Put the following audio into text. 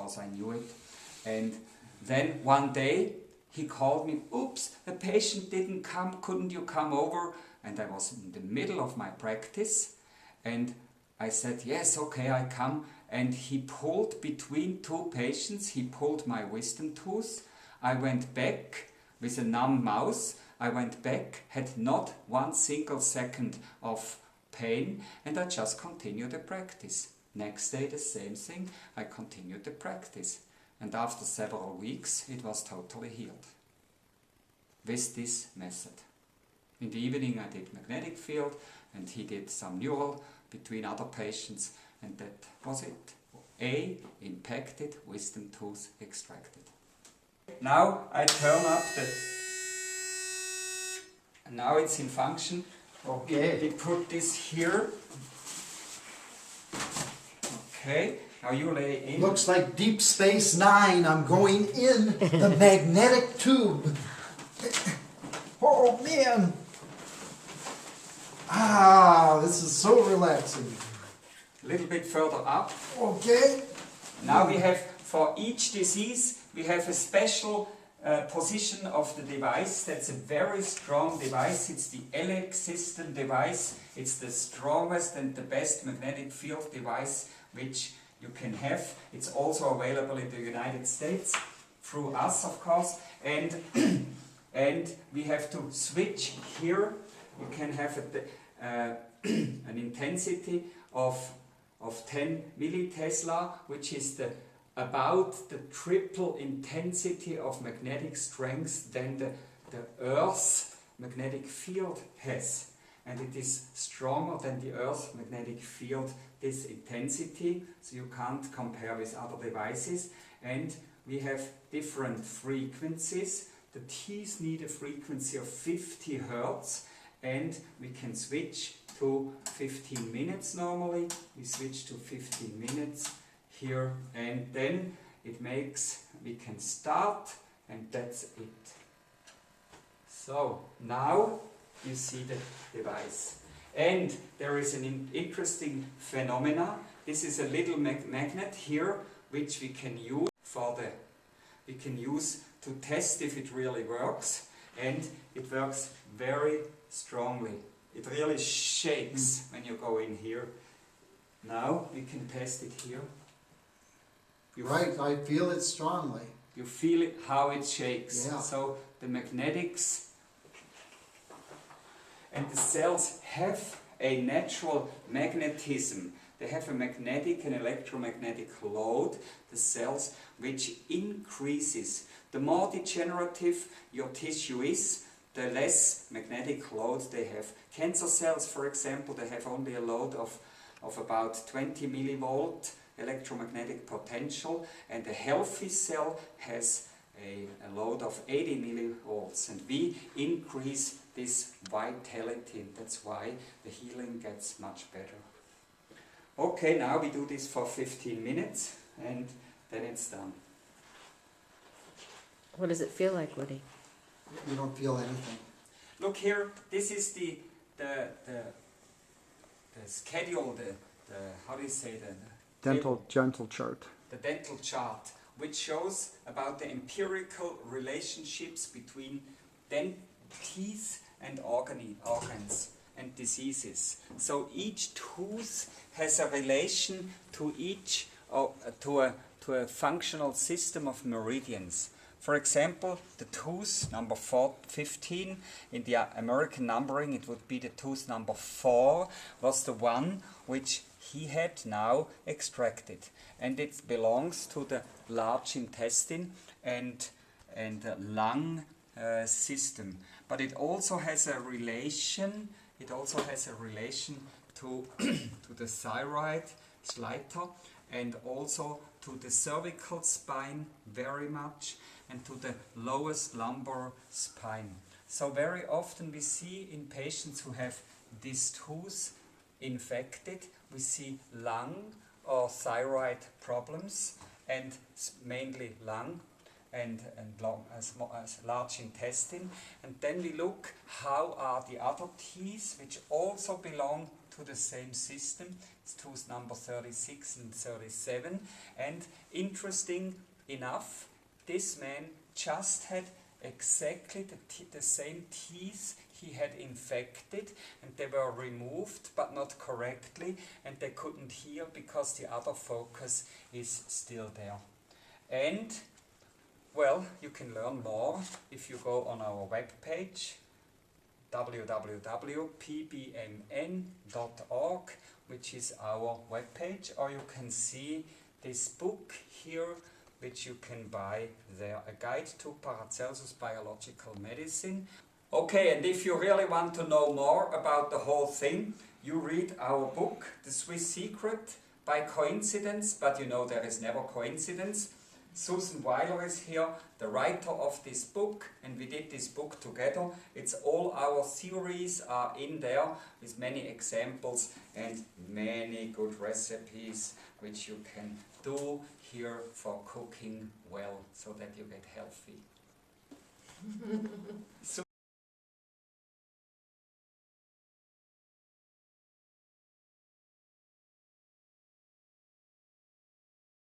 because I knew it. And then one day he called me, oops, the patient didn't come, couldn't you come over? And I was in the middle of my practice, and I said, yes, okay, I come. And he pulled between two patients, he pulled my wisdom tooth. I went back with a numb mouth. I went back, had not 1 single second of pain, and I just continued the practice. Next day the same thing, I continued the practice. And after several weeks it was totally healed. With this method. In the evening I did magnetic field, and he did some neural between other patients, and that was it. A impacted, wisdom tooth extracted. Now I turn up the... And now it's in function. Okay. We put this here. Okay, now you lay in. Looks like Deep Space Nine. I'm going in the magnetic tube. Oh man. Ah, this is so relaxing. A little bit further up. Okay. Now we have, for each disease, we have a special position of the device. That's a very strong device. It's the LX system device. It's the strongest and the best magnetic field device which you can have. It's also available in the United States through us, of course. And and we have to switch here. You can have an intensity of 10 millitesla, which is about the triple intensity of magnetic strength than the Earth's magnetic field has. And it is stronger than the Earth's magnetic field, this intensity, so you can't compare with other devices. And we have different frequencies. The teeth need a frequency of 50 Hertz, and we can switch to 15 minutes normally. We switch to 15 minutes here, and then it makes, we can start, and that's it. So now you see the device. And there is an interesting phenomena. This is a little magnet here, which we can use to test if it really works, and it works very strongly. It really shakes when you go in here. Now we can test it here. Right, I feel it strongly. You feel it, how it shakes. Yeah. So the magnetics and the cells have a natural magnetism. They have a magnetic and electromagnetic load, the cells, which increases. The more degenerative your tissue is, the less magnetic load they have. Cancer cells, for example, they have only a load of about 20 millivolt electromagnetic potential, and a healthy cell has a load of 80 millivolts, and we increase this vitality. That's why the healing gets much better. Okay, now we do this for 15 minutes, and then it's done. What does it feel like, Woody? You don't feel anything. Look here, this is the schedule, the how do you say that? Dental chart. The dental chart, which shows about the empirical relationships between teeth and organs and diseases. So each tooth has a relation to each to a functional system of meridians. For example, the tooth number 15, in the American numbering it would be the tooth number 4, was the one which he had now extracted. And it belongs to the large intestine and lung system. But it also has a relation, to, to the thyroid, Schleiter, and also to the cervical spine very much, and to the lowest lumbar spine. So very often we see in patients who have this tooth infected, we see lung or thyroid problems, and mainly lung and large intestine. And then we look how are the other teeth which also belong to the same system. It's tooth number 36 and 37. And interesting enough, this man just had exactly the same teeth he had infected, and they were removed but not correctly, and they couldn't hear because the other focus is still there. And well, you can learn more if you go on our webpage www.pbmn.org, which is our webpage, or you can see this book here, which you can buy there, A Guide to Paracelsus Biological Medicine. Okay, and if you really want to know more about the whole thing, you read our book, The Swiss Secret, by coincidence, but you know there is never coincidence. Susan Weiler is here, the writer of this book, and we did this book together. It's all our theories are in there with many examples and many good recipes which you can do here for cooking well so that you get healthy. So